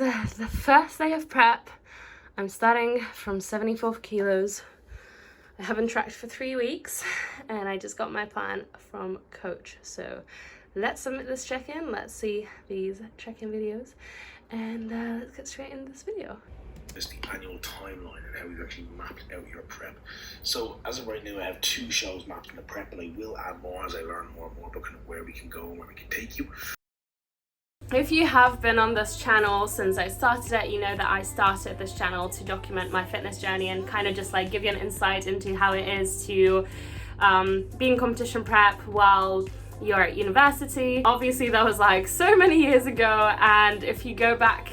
is the first day of prep. I'm starting from 74 kilos. I haven't tracked for 3 weeks and I just got my plan from coach. So let's submit this check-in. Let's see these check-in videos and let's get straight into this video. Is the annual timeline and how we've actually mapped out your prep. So as of right now, I have 2 shows mapped in the prep, but I will add more as I learn more and more about kind of where we can go and where we can take you. If you have been on this channel since I started it, you know that I started this channel to document my fitness journey and kind of just like give you an insight into how it is to be in competition prep while you're at university. Obviously that was like so many years ago, and if you go back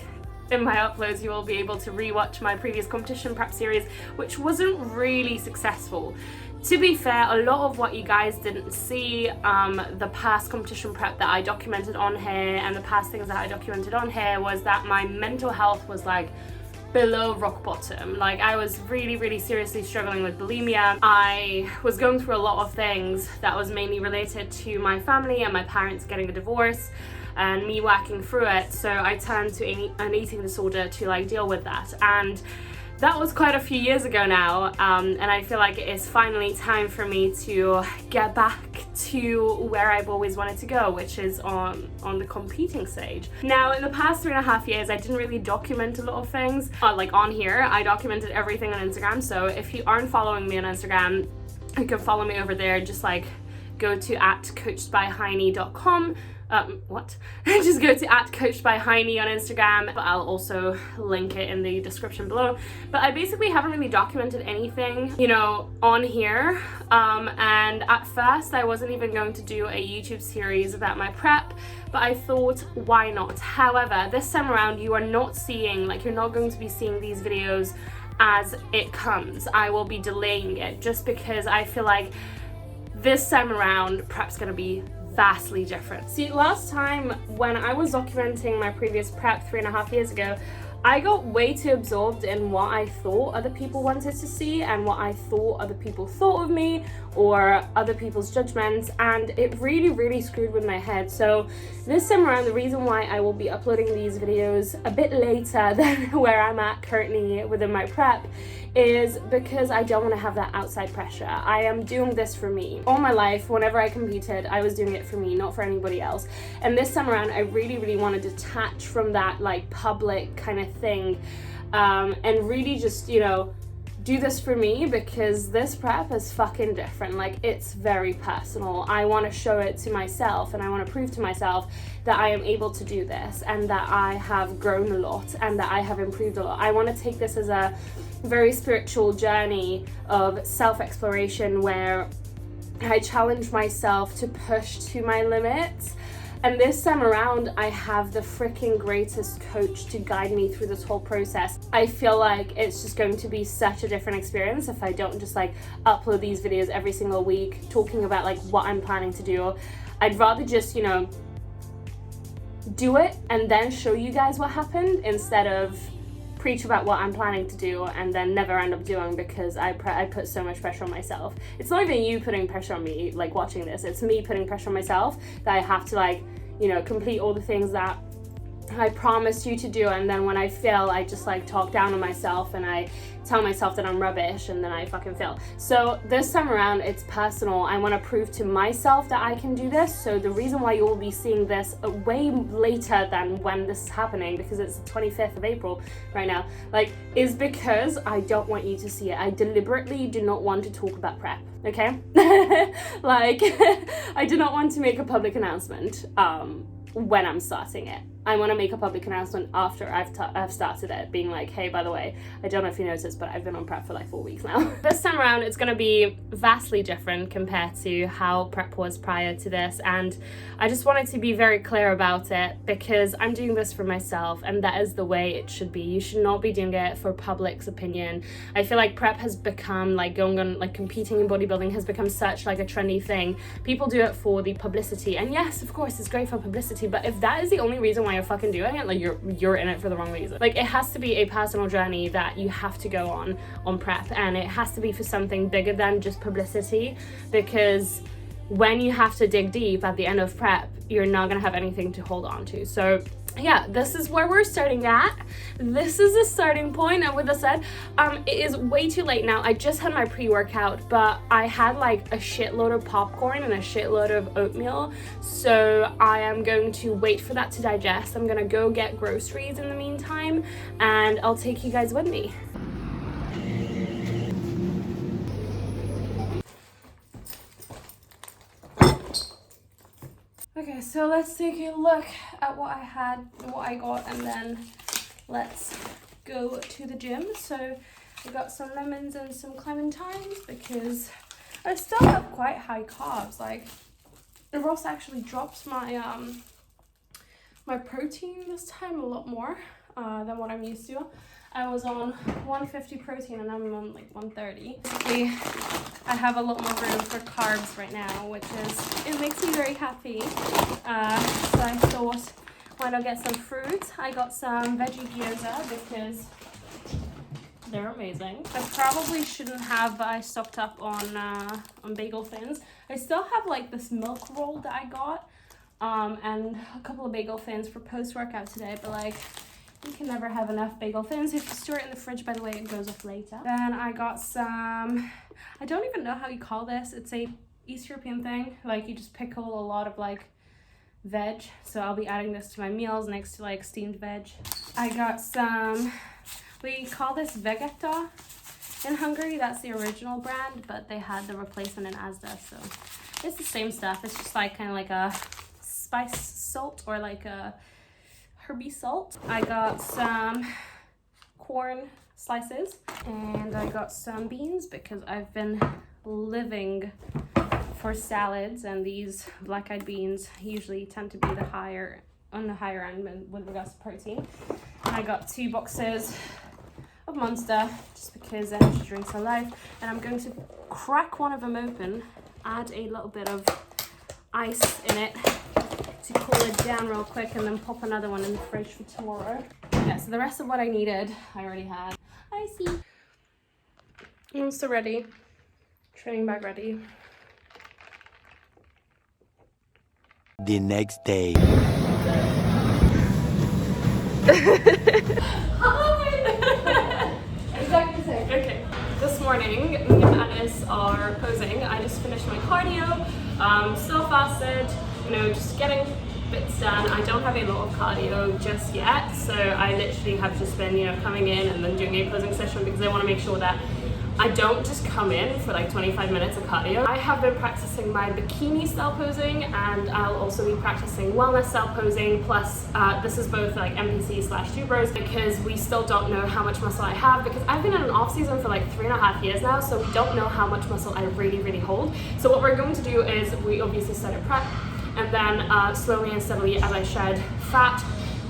in my uploads you will be able to rewatch my previous competition prep series, which wasn't really successful. To be fair, a lot of what you guys didn't see, the past competition prep that I documented on here and the past things that I documented on here, was that my mental health was like below rock bottom. Like I was really seriously struggling with bulimia. I was going through a lot of things that was mainly related to my family and my parents getting a divorce and me working through it. So I turned to an eating disorder to like deal with that, and that was quite a few years ago now, and I feel like it is finally time for me to get back to where I've always wanted to go, which is on the competing stage. Now, in the past 3.5 years, I didn't really document a lot of things. Like on here, I documented everything on Instagram, so if you aren't following me on Instagram, you can follow me over there. Just like go to @coachedbyheini.com. Just go to @coachedbyheini on Instagram, but I'll also link it in the description below. But I basically haven't really documented anything, you know, on here. And at first I wasn't even going to do a YouTube series about my prep, but I thought, why not? However, this time around you are not seeing, like you're not going to be seeing these videos as it comes. I will be delaying it just because I feel like this time around prep's gonna be vastly different. See, last time when I was documenting my previous prep 3.5 years ago, I got way too absorbed in what I thought other people wanted to see and what I thought other people thought of me or other people's judgments, and it really screwed with my head. So this time around, the reason why I will be uploading these videos a bit later than where I'm at currently within my prep is because I don't want to have that outside pressure. I am doing this for me. All my life, whenever I competed, I was doing it for me, not for anybody else. And this time around, I really want to detach from that like public kind of thing, and really just, you know, do this for me, because this prep is fucking different. Like it's very personal. I want to show it to myself and I want to prove to myself that I am able to do this and that I have grown a lot and that I have improved a lot. I want to take this as a very spiritual journey of self-exploration where I challenge myself to push to my limits. And this time around, I have the freaking greatest coach to guide me through this whole process. I feel like it's just going to be such a different experience if I don't just like upload these videos every single week talking about like what I'm planning to do. I'd rather just, you know, do it and then show you guys what happened instead of preach about what I'm planning to do and then never end up doing, because I put so much pressure on myself. It's not even you putting pressure on me like watching this, it's me putting pressure on myself that I have to like, you know, complete all the things that I promised you to do, and then when I fail I just like talk down on myself and I tell myself that I'm rubbish and then I fucking fail. So this time around it's personal. I want to prove to myself that I can do this. So the reason why you will be seeing this way later than when this is happening, because it's the 25th of April right now, like, is because I don't want you to see it. I deliberately do not want to talk about prep, okay? Like I do not want to make a public announcement when I'm starting it. I want to make a public announcement after I've started it, being like, hey, by the way, I don't know if you noticed, but I've been on prep for like 4 weeks now. This time around, it's going to be vastly different compared to how prep was prior to this, and I just wanted to be very clear about it because I'm doing this for myself, and that is the way it should be. You should not be doing it for public's opinion. I feel like prep has become like going on, like competing in bodybuilding has become such like a trendy thing. People do it for the publicity, and yes, of course, it's great for publicity, but if that is the only reason why you're fucking doing it, like you're in it for the wrong reason. Like it has to be a personal journey that you have to go on prep, and it has to be for something bigger than just publicity, because when you have to dig deep at the end of prep, you're not gonna have anything to hold on to. So yeah, this is where we're starting at. This is the starting point. And with that said, it is way too late now. I just had my pre-workout, but I had like a shitload of popcorn and a shitload of oatmeal. So I am going to wait for that to digest. I'm gonna go get groceries in the meantime, and I'll take you guys with me. Okay, so let's take a look at what I got, and then let's go to the gym. So I got some lemons and some clementines because I still have quite high carbs. Like, Ross actually dropped my my protein this time a lot more than what I'm used to. I was on 150 protein and I'm on like 130. Basically, I have a lot more room for carbs right now, which it makes me very happy. So I thought, why not get some fruit? I got some veggie gyoza because they're amazing. I probably shouldn't have, but I stocked up on bagel thins. I still have like this milk roll that I got, and a couple of bagel thins for post-workout today, but like, you can never have enough bagel thins. If you store it in the fridge, by the way, it goes off later. Then I got some, I don't even know how you call this. It's a East European thing. Like, you just pickle a lot of like veg. So I'll be adding this to my meals next to like steamed veg. I got some, we call this Vegeta in Hungary. That's the original brand, but they had the replacement in Asda. So it's the same stuff. It's just like kind of like a spice salt or like a herby salt. I got some corn slices, and I got some beans because I've been living for salads, and these black-eyed beans usually tend to be on the higher end with regards to protein. And I got 2 boxes of Monster just because energy drinks are life, and I'm going to crack one of them open, add a little bit of ice in it to cool it down real quick, and then pop another one in the fridge for tomorrow. Yeah, so the rest of what I needed, I already had. I see. Monster ready. Training bag ready. The next day. Exactly the same. Okay. This morning, me and Alice are posing. I just finished my cardio. Still fasted. You know, just getting bits done. I don't have a lot of cardio just yet, so I literally have just been, you know, coming in and then doing a posing session because I want to make sure that I don't just come in for like 25 minutes of cardio. I have been practicing my bikini style posing, and I'll also be practicing wellness style posing, plus this is both like MPC / two bros, because we still don't know how much muscle I have, because I've been in an off season for like 3.5 years now, so we don't know how much muscle I really hold. So what we're going to do is we obviously start a prep, and then slowly and steadily as I shed fat,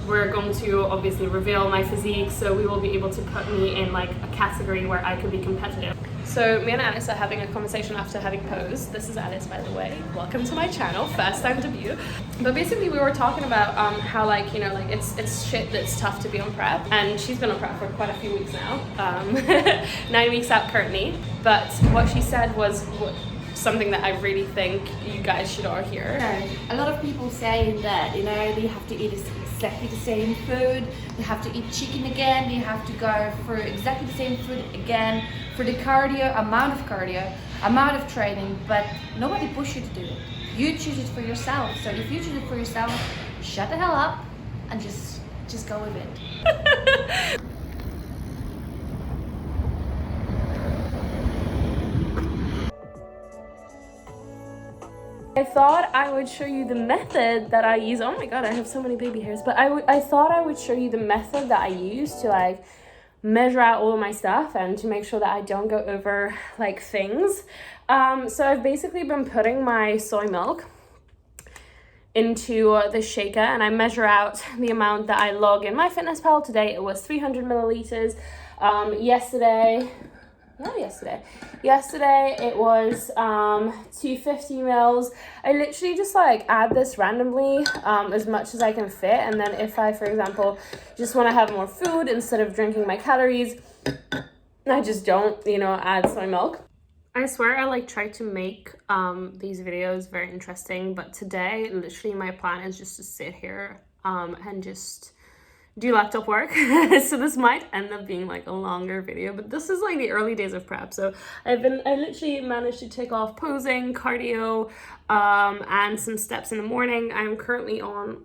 we're going to obviously reveal my physique, so we will be able to put me in like a category where I could be competitive. So me and Alice are having a conversation after having posed. This is Alice, by the way. Welcome to my channel, first time debut. But basically we were talking about how, like, you know, like it's shit that's tough to be on prep, and she's been on prep for quite a few weeks now, 9 weeks out currently. But what she said was something that I really think you guys should all hear. A lot of people say that, you know, they have to eat exactly the same food, they have to eat chicken again, they have to go for exactly the same food again for the amount of training, but nobody pushes you to do it. You choose it for yourself. So if you choose it for yourself, shut the hell up and just go with it. I thought I would show you the method that I use. Oh my god, I have so many baby hairs. But I thought I would show you the method that I use to like measure out all of my stuff and to make sure that I don't go over like things. So I've basically been putting my soy milk into the shaker, and I measure out the amount that I log in MyFitnessPal. Today it was 300 milliliters. Yesterday it was 250 mils. I literally just like add this randomly as much as I can fit, and then if I, for example, just want to have more food instead of drinking my calories, I just don't, you know, add soy milk. I swear I like try to make these videos very interesting, but today literally my plan is just to sit here and just do laptop work. So this might end up being like a longer video, but this is like the early days of prep. So I literally managed to tick off posing, cardio, and some steps in the morning. I'm currently on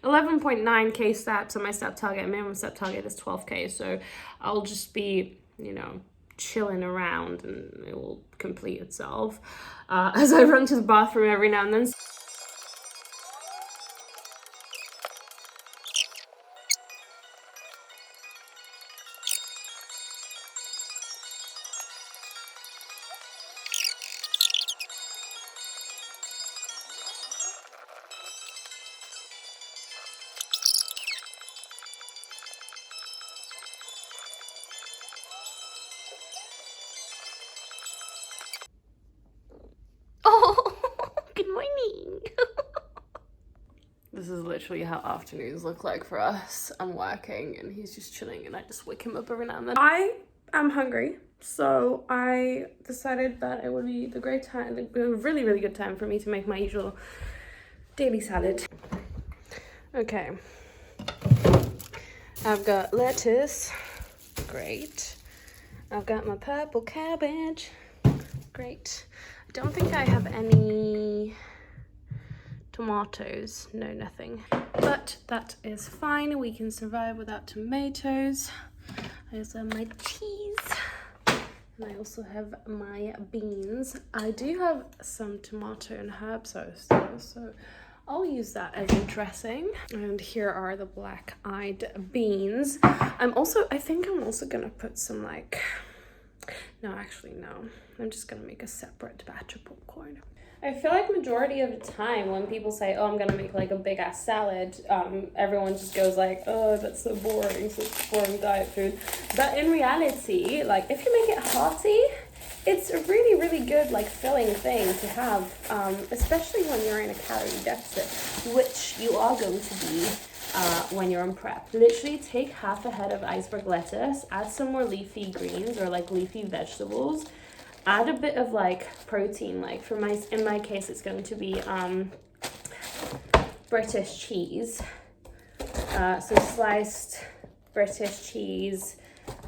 11.9k steps, and my step target, minimum step target, is 12k. So I'll just be, you know, chilling around and it will complete itself as I run to the bathroom every now and then. Oh, good morning. This is literally how afternoons look like for us. I'm working and he's just chilling and I just wake him up every now and then. I am hungry, so I decided that it would be the great time, a really, really good time for me to make my usual daily salad. Okay. I've got lettuce. Great. I've got my purple cabbage. Great. I don't think I have any tomatoes. No, nothing. But that is fine. We can survive without tomatoes. I also have my cheese. And I also have my beans. I do have some tomato and herb sauce though, so I'll use that as a dressing. And here are the black-eyed beans. I think I'm also gonna put some no, actually no. I'm just gonna make a separate batch of popcorn. I feel like majority of the time when people say, oh, I'm gonna make like a big ass salad, everyone just goes like, oh, that's so boring, such boring diet food. But in reality, like if you make it hearty, it's a really, really good like filling thing to have, especially when you're in a calorie deficit, which you are going to be when you're on prep. Literally take half a head of iceberg lettuce, add some more leafy greens or like leafy vegetables, add a bit of like protein, like in my case it's going to be British cheese, so sliced British cheese,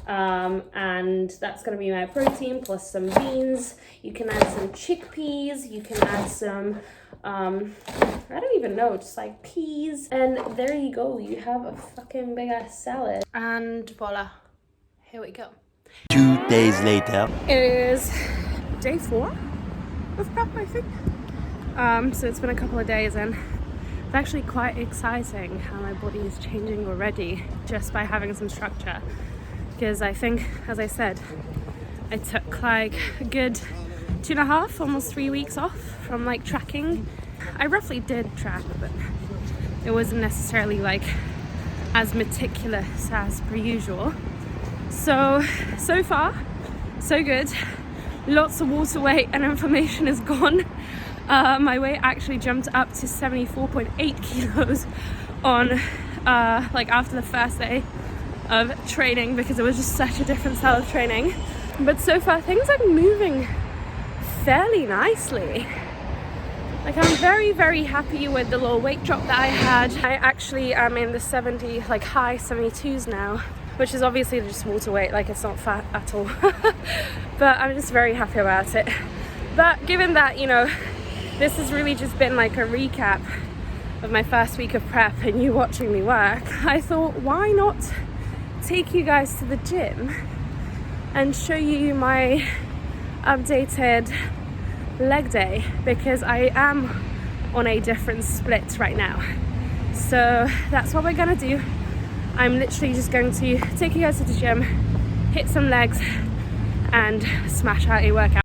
and that's going to be my protein plus some beans. You can add some chickpeas, you can add some I don't even know, just like peas, and there you go, you have a fucking big ass salad. And voila, here we go. 2 days later. It is day 4 of prep, I think. So it's been a couple of days and it's actually quite exciting how my body is changing already just by having some structure. Because I think, as I said, I took like a good 2.5, almost 3 weeks off from like tracking. I roughly did track, but it wasn't necessarily like as meticulous as per usual. So far, so good. Lots of water weight and inflammation is gone. My weight actually jumped up to 74.8 kilos on like after the first day of training, because it was just such a different style of training. But so far things are moving fairly nicely. Like I'm very, very happy with the little weight drop that I had. I actually am in the high 72s now, which is obviously just water weight, like it's not fat at all. But I'm just very happy about it. But given that, you know, this has really just been like a recap of my first week of prep and you watching me work, I thought, why not take you guys to the gym and show you my updated leg day, because I am on a different split right now. So that's what we're gonna do. I'm literally just going to take you guys to the gym, hit some legs, and smash out a workout.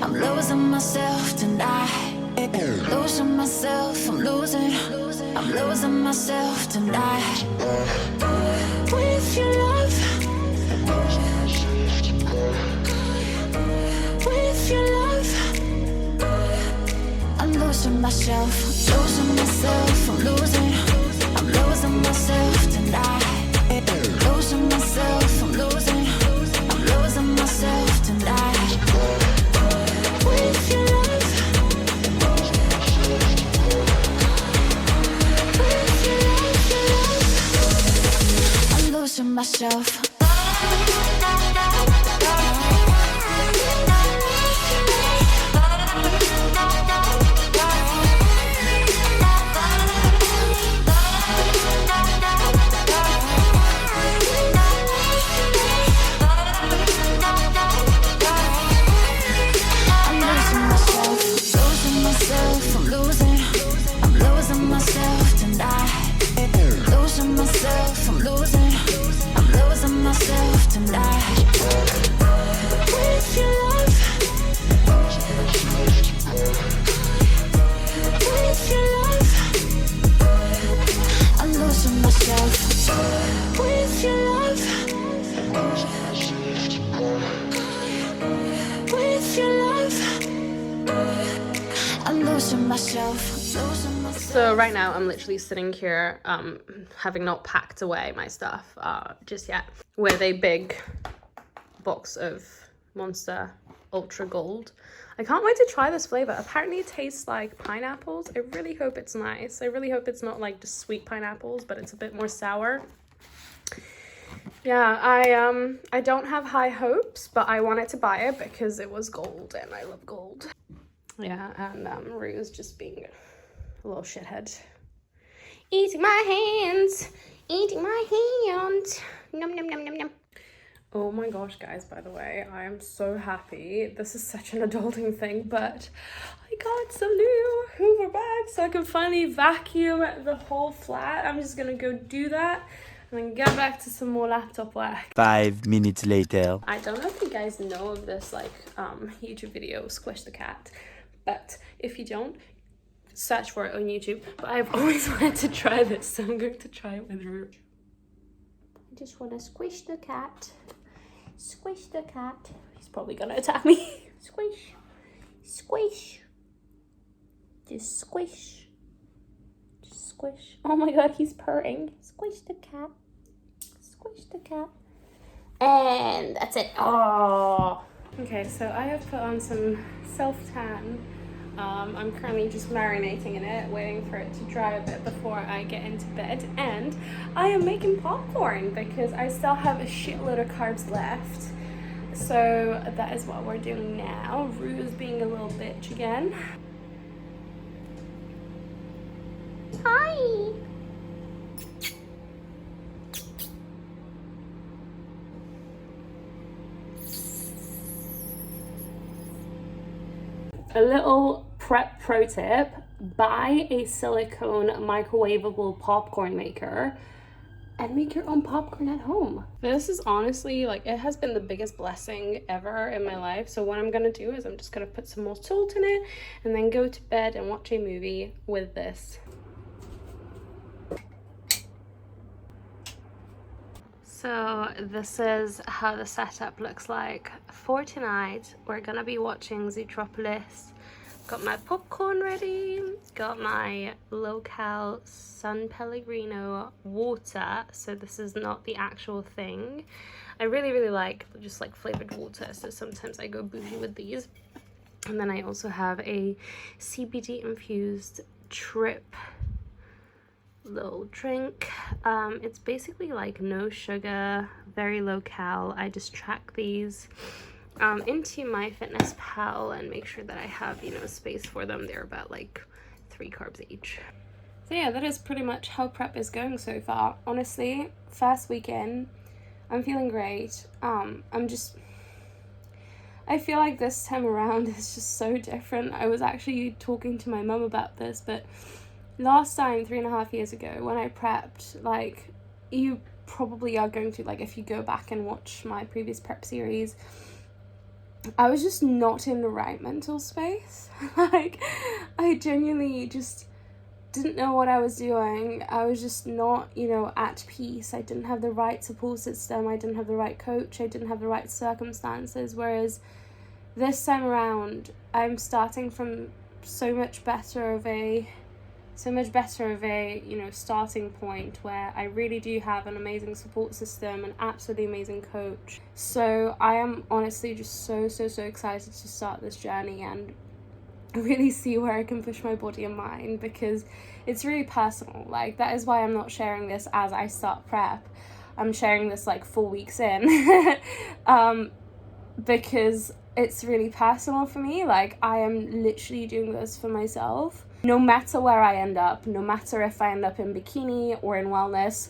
I'm losing myself tonight. Losing myself, I'm losing myself tonight. With your love, with your love, I'm losing myself, I'm losing myself tonight. Losing myself, I'm losing myself tonight. With your love, with your love, I'm losing myself. So right now I'm literally sitting here having not packed away my stuff just yet with a big box of Monster Ultra Gold. I can't wait to try this flavor. Apparently it tastes like pineapples. I really hope it's nice. I really hope it's not like just sweet pineapples, but it's a bit more sour. Yeah, I don't have high hopes, but I wanted to buy it because it was gold and I love gold. Yeah, and Rue's just being a little shithead. Eating my hands, eating my hands. Nom nom nom nom nom. Oh my gosh, guys, by the way, I am so happy. This is such an adulting thing, but I got some new Hoover bags so I can finally vacuum the whole flat. I'm just gonna go do that and then get back to some more laptop work. 5 minutes later. I don't know if you guys know of this YouTube video, Squish the Cat, but if you don't, search for it on YouTube. But I've always wanted to try this, so I'm going to try it with Rue. I just want to squish the cat. Squish the cat. He's probably gonna attack me. Squish. Squish. Just squish. Just squish. Oh my god, he's purring. Squish the cat. Squish the cat. And that's it. Oh. Okay, so I have put on some self-tan. I'm currently just marinating in it, waiting for it to dry a bit before I get into bed. And I am making popcorn because I still have a shitload of carbs left. So that is what we're doing now. Rue's being a little bitch again. Hi! A little prep pro tip: buy a silicone microwavable popcorn maker and make your own popcorn at home. This is honestly, like, it has been the biggest blessing ever in my life. So what I'm gonna do is I'm just gonna put some more salt in it and then go to bed and watch a movie with this. So this is how the setup looks like for tonight. We're gonna be watching Zootropolis. Got my popcorn ready, got my local San Pellegrino water. So this is not the actual thing. I really like just like flavored water, so sometimes I go bougie with these. And then I also have a CBD infused Trip little drink. It's basically like no sugar, very low cal. I just track these into my Fitness Pal and make sure that I have, you know, space for them. They're about like 3 carbs each. So yeah, that is pretty much how prep is going so far. Honestly, first weekend, I'm feeling great. I feel like this time around is just so different. I was actually talking to my mum about this, but last time, 3.5 years ago, when I prepped, like, you probably are going to, like, if you go back and watch my previous prep series, I was just not in the right mental space. Like, I genuinely just didn't know what I was doing. I was just not, you know, at peace. I didn't have the right support system. I didn't have the right coach. I didn't have the right circumstances. Whereas this time around, I'm starting from so much better of a so much better of a, you know, starting point, where I really do have an amazing support system, an absolutely amazing coach. So I am honestly just so excited to start this journey and really see where I can push my body and mind, because it's really personal. Like, that is why I'm not sharing this as I start prep. I'm sharing this like 4 weeks in because it's really personal for me. Like, I am literally doing this for myself. No matter where I end up, no matter if I end up in bikini or in wellness,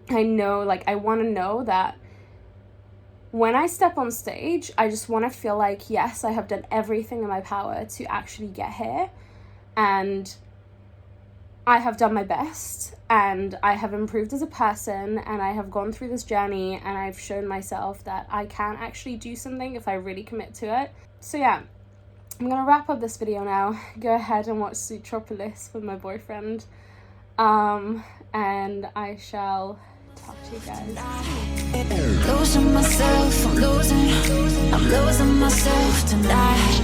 I know, like, I want to know that when I step on stage, I just want to feel like, yes, I have done everything in my power to actually get here, and I have done my best, and I have improved as a person, and I have gone through this journey, and I've shown myself that I can actually do something if I really commit to it. So yeah, I'm gonna wrap up this video now, go ahead and watch Zootropolis with my boyfriend, and I shall talk to you guys. Losing myself, I'm losing myself tonight.